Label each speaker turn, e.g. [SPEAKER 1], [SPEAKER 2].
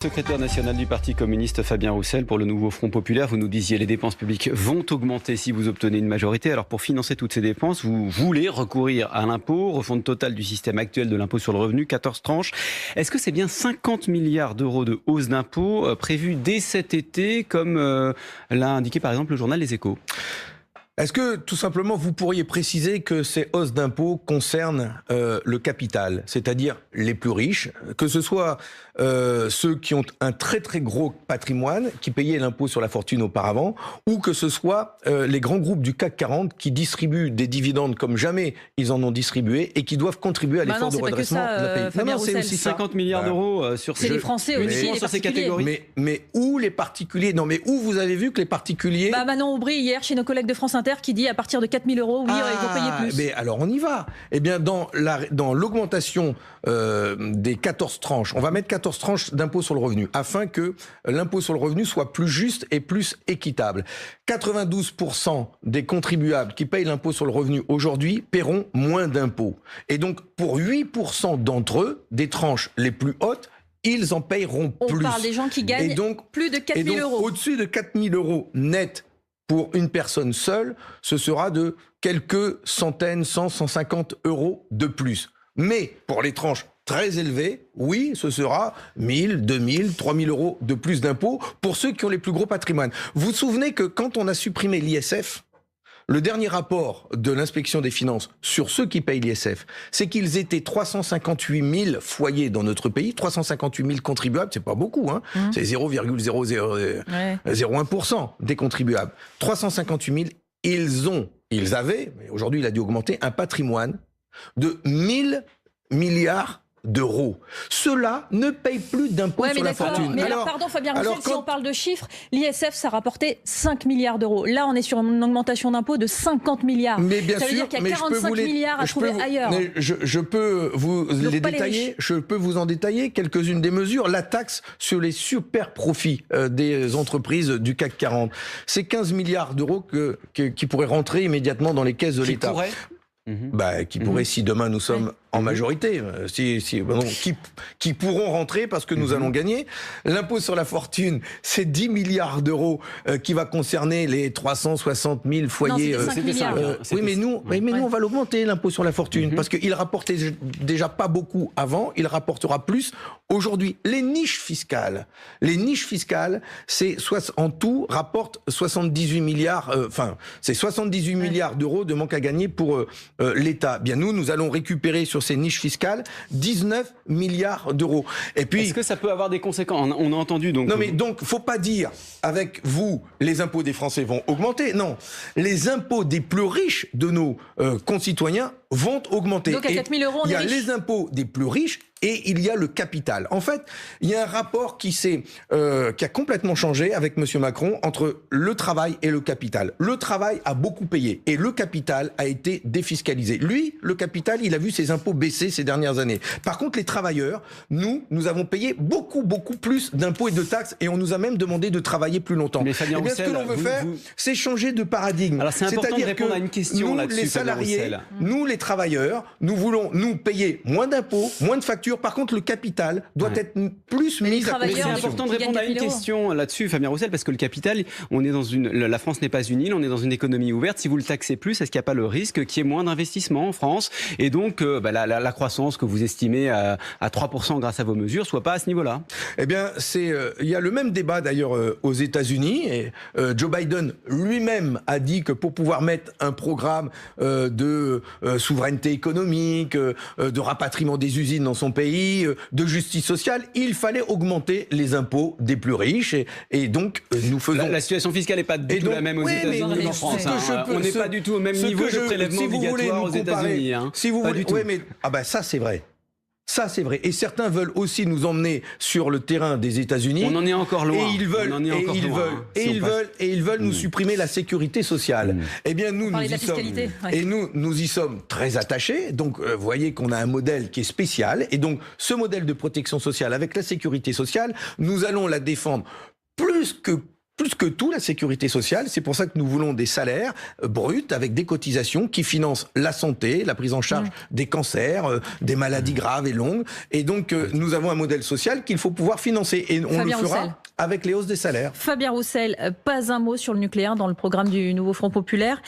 [SPEAKER 1] Secrétaire national du Parti communiste Fabien Roussel pour le nouveau Front populaire, vous nous disiez les dépenses publiques vont augmenter si vous obtenez une majorité. Alors pour financer toutes ces dépenses, vous voulez recourir à l'impôt, refonte totale du système actuel de l'impôt sur le revenu, 14 tranches. Est-ce que c'est bien 50 milliards d'euros de hausse d'impôts prévus dès cet été, comme l'a indiqué par exemple le journal Les Échos ?
[SPEAKER 2] Est-ce que, tout simplement, vous pourriez préciser que ces hausses d'impôts concernent le capital, c'est-à-dire les plus riches, que ce soit ceux qui ont un très très gros patrimoine, qui payaient l'impôt sur la fortune auparavant, ou que ce soit les grands groupes du CAC 40 qui distribuent des dividendes comme jamais ils en ont distribué et qui doivent contribuer à l'effort de redressement de la pays.
[SPEAKER 1] Non, c'est aussi 50 milliards d'euros sur
[SPEAKER 3] c'est les Français aussi,
[SPEAKER 1] sur ces catégories.
[SPEAKER 2] Mais où les particuliers? Non, mais où vous avez vu que les particuliers...
[SPEAKER 3] Manon Aubry, hier, chez nos collègues de France Inter, qui dit à partir de 4 000 euros, oui, ils vont payer plus.
[SPEAKER 2] Mais alors on y va. Eh bien, dans l'augmentation des 14 tranches, on va mettre 14 tranches d'impôt sur le revenu, afin que l'impôt sur le revenu soit plus juste et plus équitable. 92% des contribuables qui payent l'impôt sur le revenu aujourd'hui paieront moins d'impôts. Et donc, pour 8% d'entre eux, des tranches les plus hautes, ils en payeront plus.
[SPEAKER 3] On parle des gens qui gagnent plus de 4 000 euros.
[SPEAKER 2] Au-dessus de 4 000 euros net pour une personne seule, ce sera de quelques centaines, 100, 150 euros de plus. Mais pour les tranches très élevées, oui, ce sera 1000, 2000, 3000 euros de plus d'impôts pour ceux qui ont les plus gros patrimoines. Vous vous souvenez que quand on a supprimé l'ISF, le dernier rapport de l'inspection des finances sur ceux qui payent l'ISF, c'est qu'ils étaient 358 000 foyers dans notre pays, 358 000 contribuables, c'est pas beaucoup, hein, c'est 0,0001% des contribuables. 358 000, ils avaient, mais aujourd'hui il a dû augmenter, un patrimoine de 1000 milliards d'euros. Ceux-là ne payent plus d'impôts sur la fortune.
[SPEAKER 3] Mais alors, pardon Fabien Roussel, si on parle de chiffres, l'ISF, ça rapportait 5 milliards d'euros. Là, on est sur une augmentation d'impôts de 50 milliards.
[SPEAKER 2] Mais bien
[SPEAKER 3] ça veut
[SPEAKER 2] sûr,
[SPEAKER 3] dire qu'il y a 45 milliards à trouver ailleurs.
[SPEAKER 2] Je peux vous les détailler. Je peux vous en détailler quelques-unes des mesures. La taxe sur les super profits des entreprises du CAC 40. C'est 15 milliards d'euros qui pourraient rentrer immédiatement dans les caisses de l'État. Qui pourrait, si demain nous sommes en majorité, qui pourront rentrer parce que nous allons gagner. L'impôt sur la fortune, c'est 10 milliards d'euros qui va concerner les 360 000 foyers.
[SPEAKER 3] Non, 5 milliards.
[SPEAKER 2] Oui, mais nous, on va l'augmenter, l'impôt sur la fortune, parce qu'il rapportait déjà pas beaucoup avant, il rapportera plus aujourd'hui. Les niches fiscales, c'est en tout rapportent 78 milliards, c'est 78 milliards d'euros de manque à gagner pour l'État. Bien, nous allons récupérer sur ces niches fiscales 19 milliards d'euros. Et puis,
[SPEAKER 1] est-ce que ça peut avoir des conséquences? On a entendu donc.
[SPEAKER 2] Non, mais donc, faut pas dire avec vous, les impôts des Français vont augmenter. Non, les impôts des plus riches de nos concitoyens vont augmenter.
[SPEAKER 3] Donc à 4 000 euros, on est riche.
[SPEAKER 2] Il y a les impôts des plus riches et il y a le capital. En fait, il y a un rapport qui a complètement changé avec M. Macron entre le travail et le capital. Le travail a beaucoup payé et le capital a été défiscalisé. Lui, le capital, il a vu ses impôts baisser ces dernières années. Par contre, les travailleurs, nous avons payé beaucoup plus d'impôts et de taxes et on nous a même demandé de travailler plus longtemps.
[SPEAKER 1] Mais Fabien Roussel,
[SPEAKER 2] ce que l'on veut faire, c'est changer de paradigme.
[SPEAKER 1] Alors c'est important de répondre à une question là-dessus,
[SPEAKER 2] les salariés, nous les travailleurs, nous voulons payer moins d'impôts, moins de factures. Par contre, le capital doit être plus mis à contribution.
[SPEAKER 1] C'est important de répondre à une question là-dessus, Fabien Roussel, parce que le capital, la France n'est pas une île, on est dans une économie ouverte. Si vous le taxez plus, est-ce qu'il n'y a pas le risque qu'il y ait moins d'investissement en France et donc la croissance que vous estimez à 3% grâce à vos mesures soit pas à ce niveau-là?
[SPEAKER 2] Eh bien, il y a le même débat d'ailleurs aux États-Unis. Et Joe Biden lui-même a dit que pour pouvoir mettre un programme de souveraineté économique, de rapatriement des usines dans son pays, de justice sociale, il fallait augmenter les impôts des plus riches. Et donc, nous faisons...
[SPEAKER 1] La situation fiscale n'est pas du tout la même aux États-Unis qu'en France. On n'est pas du tout au même niveau de prélèvement obligatoire aux États-Unis.
[SPEAKER 2] Si vous voulez... Oui, mais ça, c'est vrai. Ça, c'est vrai. Et certains veulent aussi nous emmener sur le terrain des États-Unis.
[SPEAKER 1] On en est encore loin.
[SPEAKER 2] Et ils veulent nous supprimer la sécurité sociale. Eh bien, nous y sommes très attachés. Donc, vous voyez qu'on a un modèle qui est spécial. Et donc, ce modèle de protection sociale avec la sécurité sociale, nous allons la défendre plus plus que tout la sécurité sociale. C'est pour ça que nous voulons des salaires bruts avec des cotisations qui financent la santé, la prise en charge des cancers, des maladies graves et longues. Et donc, nous avons un modèle social qu'il faut pouvoir financer. Et on le fera avec les hausses des salaires.
[SPEAKER 3] Fabien Roussel, pas un mot sur le nucléaire dans le programme du nouveau Front populaire.